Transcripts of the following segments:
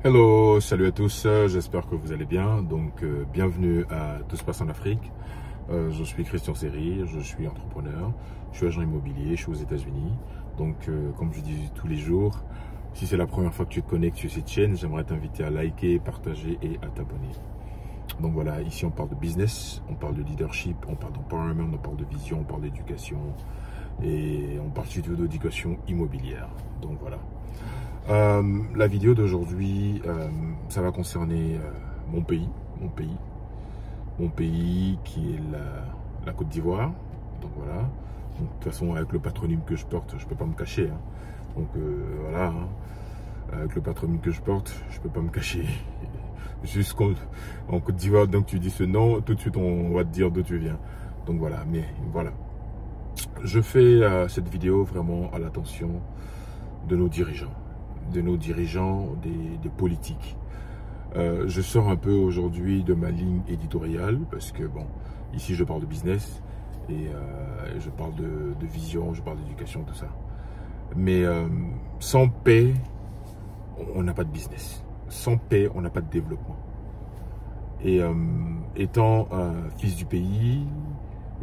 Hello, salut à tous, j'espère que vous allez bien. Donc, bienvenue à Tout se passe en Afrique. Je suis Christian Seri, je suis entrepreneur, je suis agent immobilier, je suis aux États-Unis. Donc, comme je dis tous les jours, si c'est la première fois que tu te connectes sur cette chaîne, j'aimerais t'inviter à liker, partager et à t'abonner. Donc voilà, ici on parle de business, on parle de leadership, on parle d'empowerment, on parle de vision, on parle d'éducation et on parle surtout d'éducation immobilière. Donc voilà. La vidéo d'aujourd'hui, ça va concerner mon pays qui est la Côte d'Ivoire. Donc voilà. Donc, de toute façon, avec le patronyme que je porte, je peux pas me cacher. Hein. Donc voilà. Hein. Avec le patronyme que je porte, je peux pas me cacher. Jusqu'en Côte d'Ivoire, donc tu dis ce nom, tout de suite on va te dire d'où tu viens. Donc voilà. Mais voilà. Je fais cette vidéo vraiment à l'attention de nos dirigeants. Des politiques. Je sors un peu aujourd'hui de ma ligne éditoriale parce que bon, ici je parle de business et je parle de vision, je parle d'éducation, tout ça. Mais sans paix, on n'a pas de business. Sans paix, on n'a pas de développement. Et étant fils du pays,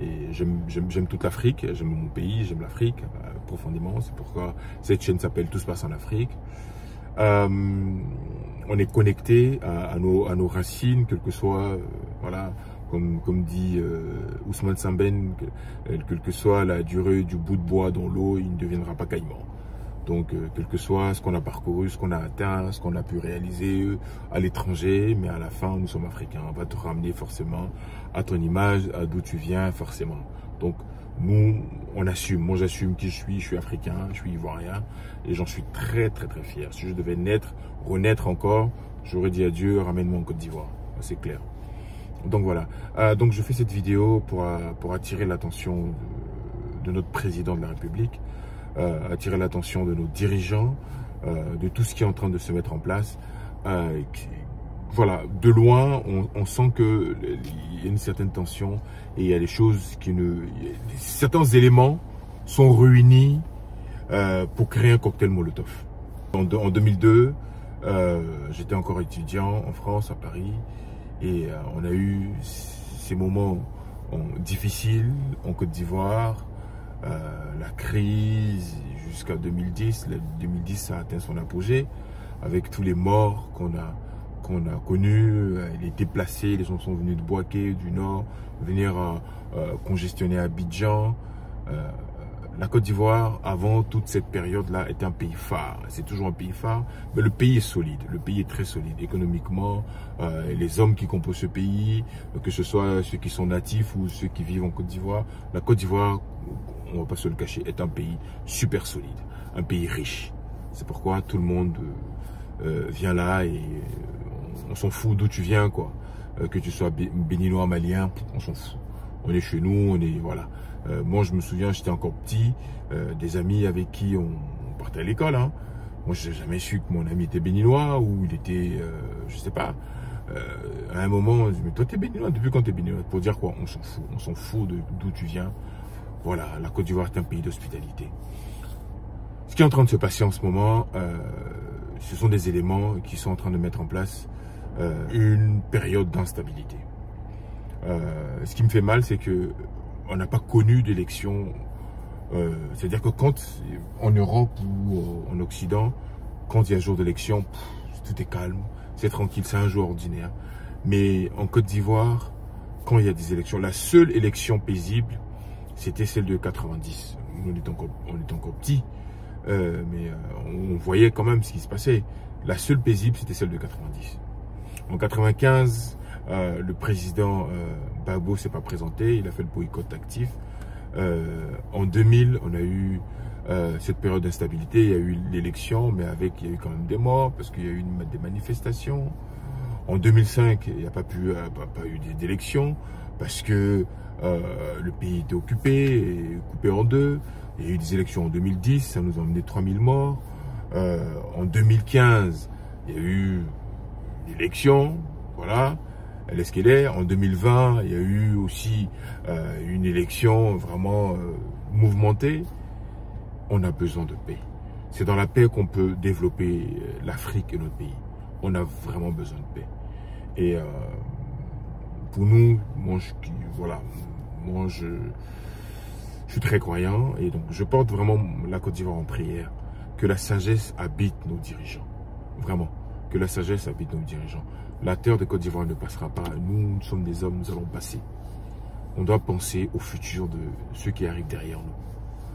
et j'aime toute l'Afrique, j'aime mon pays, j'aime l'Afrique profondément. C'est pourquoi cette chaîne s'appelle Tout se passe en Afrique. On est connecté à nos racines, quel que soit, voilà, comme dit Ousmane Sembène, quelle que soit la durée du bout de bois dans l'eau, il ne deviendra pas caïman. Donc, quel que soit ce qu'on a parcouru, ce qu'on a atteint, ce qu'on a pu réaliser à l'étranger, mais à la fin, nous sommes africains. On va te ramener forcément à ton image, à d'où tu viens, forcément. Donc, nous, on assume. Moi, j'assume qui je suis africain, je suis ivoirien, et j'en suis très, très, très fier. Si je devais renaître encore, j'aurais dit à Dieu, ramène-moi en Côte d'Ivoire. C'est clair. Donc, voilà. Donc, je fais cette vidéo pour attirer l'attention de notre président de la République, attirer l'attention de nos dirigeants, de tout ce qui est en train de se mettre en place. Voilà, de loin, on sent qu'il y a une certaine tension et il y a des choses certains éléments sont réunis pour créer un cocktail Molotov. En 2002, j'étais encore étudiant en France, à Paris, et on a eu ces moments difficiles en Côte d'Ivoire. La crise jusqu'à 2010, 2010 ça a atteint son apogée avec tous les morts qu'on a connus, les déplacés, les gens sont venus de Bouaké, du Nord, venir congestionner Abidjan. La Côte d'Ivoire, avant toute cette période-là, est un pays phare. C'est toujours un pays phare, mais le pays est solide. Le pays est très solide économiquement. Les hommes qui composent ce pays, que ce soit ceux qui sont natifs ou ceux qui vivent en Côte d'Ivoire, la Côte d'Ivoire, on ne va pas se le cacher, est un pays super solide, un pays riche. C'est pourquoi tout le monde vient là et on s'en fout d'où tu viens, quoi. Que tu sois béninois, malien, on s'en fout. On est chez nous, on est, voilà. Moi, je me souviens, j'étais encore petit, des amis avec qui on partait à l'école. Hein. Moi, je n'ai jamais su que mon ami était béninois ou il était, je sais pas. À un moment, on dit, mais toi, t'es béninois, depuis quand t'es béninois? Pour dire quoi? On s'en fout d'où tu viens. Voilà, la Côte d'Ivoire est un pays d'hospitalité. Ce qui est en train de se passer en ce moment, ce sont des éléments qui sont en train de mettre en place une période d'instabilité. Ce qui me fait mal, c'est que on n'a pas connu d'élection. C'est-à-dire que quand, en Europe ou en Occident, quand il y a jour d'élection, tout est calme, c'est tranquille, c'est un jour ordinaire. Mais en Côte d'Ivoire, quand il y a des élections, la seule élection paisible, c'était celle de 90. On était encore petits, mais on voyait quand même ce qui se passait. La seule paisible, c'était celle de 90. En 95, le président Gbagbo s'est pas présenté, il a fait le boycott actif. En 2000, on a eu cette période d'instabilité, il y a eu l'élection, mais il y a eu quand même des morts, parce qu'il y a eu des manifestations. En 2005, il n'y a pas eu d'élection, parce que le pays était occupé, et coupé en deux. Il y a eu des élections en 2010, ça nous a emmené 3000 morts. En 2015, il y a eu l'élection, voilà, elle est ce qu'elle est. En 2020, il y a eu aussi une élection vraiment mouvementée. On a besoin de paix. C'est dans la paix qu'on peut développer l'Afrique et notre pays. On a vraiment besoin de paix. Et pour nous, moi, je suis très croyant et donc je porte vraiment la Côte d'Ivoire en prière. Que la sagesse habite nos dirigeants. Vraiment. Que la sagesse habite nos dirigeants. La terre de Côte d'Ivoire ne passera pas. Nous sommes des hommes, nous allons passer. On doit penser au futur de ceux qui arrivent derrière nous.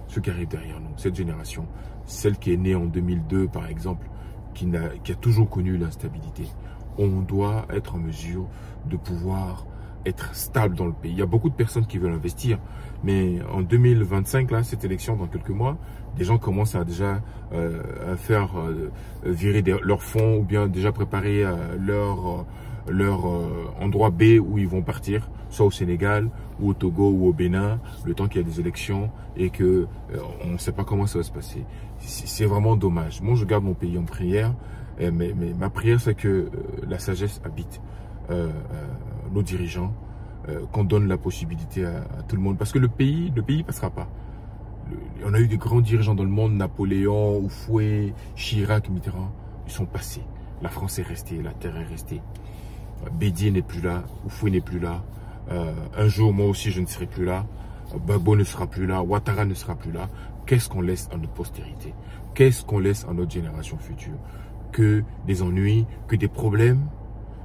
Ceux qui arrivent derrière nous. Cette génération, celle qui est née en 2002 par exemple, qui a toujours connu l'instabilité. On doit être en mesure de pouvoir être stable dans le pays. Il y a beaucoup de personnes qui veulent investir, mais en 2025, là, cette élection dans quelques mois, des gens commencent à déjà à faire virer leurs fonds ou bien déjà préparer leur endroit B où ils vont partir, soit au Sénégal ou au Togo ou au Bénin, le temps qu'il y a des élections et que on ne sait pas comment ça va se passer. C'est vraiment dommage. Moi, je garde mon pays en prière, mais ma prière, c'est que la sagesse habite nos dirigeants, qu'on donne la possibilité à tout le monde. Parce que le pays passera pas. On a eu des grands dirigeants dans le monde, Napoléon, Houphouët, Chirac, Mitterrand, ils sont passés. La France est restée, la terre est restée. Bédier n'est plus là, Houphouët n'est plus là. Un jour, moi aussi, je ne serai plus là. Gbagbo ne sera plus là, Ouattara ne sera plus là. Qu'est-ce qu'on laisse à notre postérité? Qu'est-ce qu'on laisse à notre génération future? Que des ennuis, que des problèmes?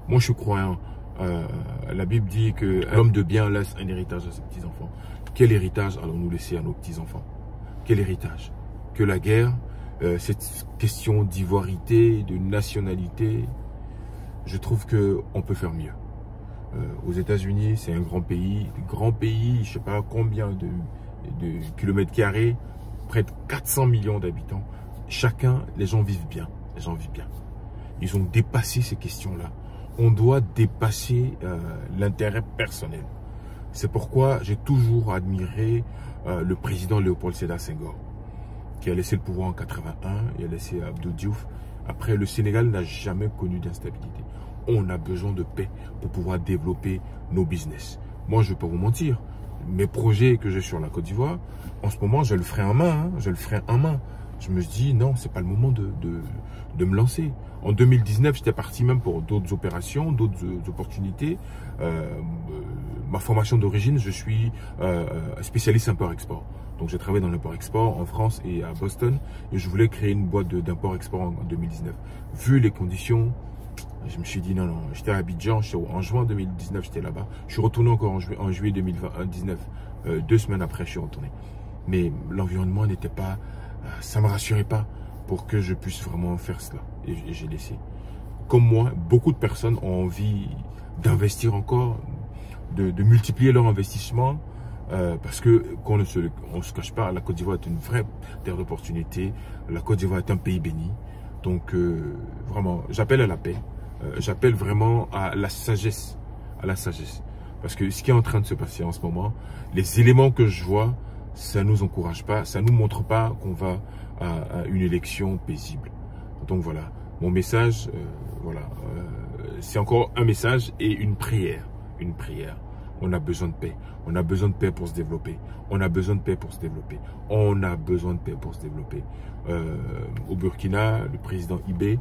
Moi, je suis croyant. La Bible dit que l'homme de bien laisse un héritage à ses petits-enfants. Quel héritage allons-nous laisser à nos petits-enfants? Quel héritage? Que la guerre, cette question d'ivoirité, de nationalité, je trouve qu'on peut faire mieux. Aux États-Unis, c'est un grand pays, je ne sais pas combien de kilomètres carrés, près de 400 millions d'habitants. Chacun, les gens vivent bien. Les gens vivent bien. Ils ont dépassé ces questions-là. On doit dépasser l'intérêt personnel. C'est pourquoi j'ai toujours admiré le président Léopold Sédar Senghor, qui a laissé le pouvoir en 81, il a laissé Abdou Diouf. Après, le Sénégal n'a jamais connu d'instabilité. On a besoin de paix pour pouvoir développer nos business. Moi, je ne vais pas vous mentir, mes projets que j'ai sur la Côte d'Ivoire, en ce moment, je le ferai en main. Je le ferai en main. Je me dis, non, c'est pas le moment de me lancer. En 2019, j'étais parti même pour d'autres opérations, d'autres opportunités. Ma formation d'origine, je suis spécialiste import-export. Donc, j'ai travaillé dans l'import-export en France et à Boston. Et je voulais créer une boîte d'import-export en 2019. Vu les conditions, je me suis dit, non, j'étais à Abidjan. En juin 2019, j'étais là-bas. Je suis retourné encore en juillet 2019. 2 semaines après, je suis retourné. Mais l'environnement n'était pas... ça ne me rassurait pas pour que je puisse vraiment faire cela. Et j'ai laissé. Comme moi, beaucoup de personnes ont envie d'investir encore, de multiplier leur investissement, parce que qu'on ne se cache pas, la Côte d'Ivoire est une vraie terre d'opportunité. La Côte d'Ivoire est un pays béni. Donc, vraiment, j'appelle à la paix. J'appelle vraiment à la sagesse. À la sagesse. Parce que ce qui est en train de se passer en ce moment, les éléments que je vois, ça ne nous encourage pas, ça ne nous montre pas qu'on va à une élection paisible. Donc voilà, mon message, c'est encore un message et une prière. Une prière. On a besoin de paix. On a besoin de paix pour se développer. On a besoin de paix pour se développer. On a besoin de paix pour se développer. Au Burkina, le président Ibé,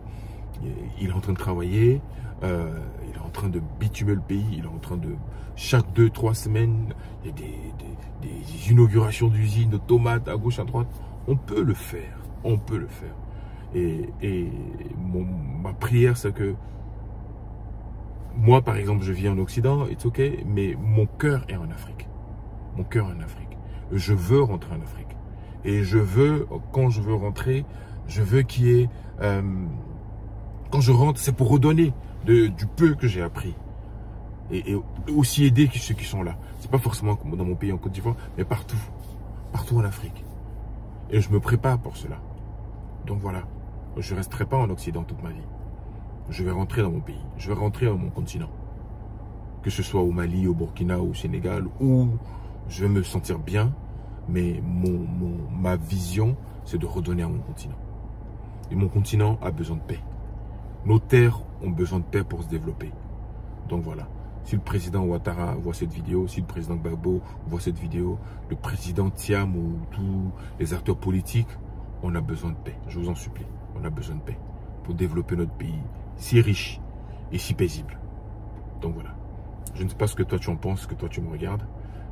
il est en train de travailler, il est en train de bitumer le pays, il est en train de, chaque 2-3 semaines, il y a des inaugurations d'usines, de tomates à gauche, à droite. On peut le faire, on peut le faire. Et ma prière, c'est que moi, par exemple, je vis en Occident, it's ok, mais mon cœur est en Afrique. Mon cœur est en Afrique. Je veux rentrer en Afrique. Et je veux, quand je veux rentrer, je veux qu'il y ait... quand je rentre, c'est pour redonner du peu que j'ai appris. Et aussi aider ceux qui sont là. C'est pas forcément comme dans mon pays en Côte d'Ivoire, mais partout. Partout en Afrique. Et je me prépare pour cela. Donc voilà. Je ne resterai pas en Occident toute ma vie. Je vais rentrer dans mon pays. Je vais rentrer dans mon continent. Que ce soit au Mali, au Burkina, au Sénégal, où je vais me sentir bien. Mais ma vision, c'est de redonner à mon continent. Et mon continent a besoin de paix. Nos terres ont besoin de paix pour se développer. Donc voilà. Si le président Ouattara voit cette vidéo, si le président Gbagbo voit cette vidéo, le président Thiam ou tous les acteurs politiques, on a besoin de paix. Je vous en supplie. On a besoin de paix pour développer notre pays, si riche et si paisible. Donc voilà. Je ne sais pas ce que toi tu en penses, que toi tu me regardes,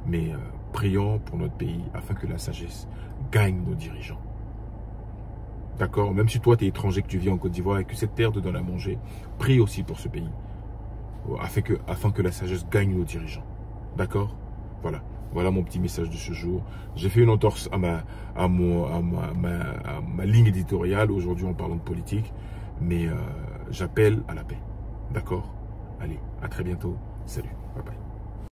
mais prions pour notre pays afin que la sagesse gagne nos dirigeants. D'accord? Même si toi tu es étranger, que tu vis en Côte d'Ivoire et que cette terre te donne à manger, prie aussi pour ce pays afin que la sagesse gagne nos dirigeants. D'accord? Voilà. Voilà mon petit message de ce jour. J'ai fait une entorse à ma ligne éditoriale aujourd'hui en parlant de politique, mais j'appelle à la paix. D'accord? Allez, à très bientôt. Salut. Bye bye.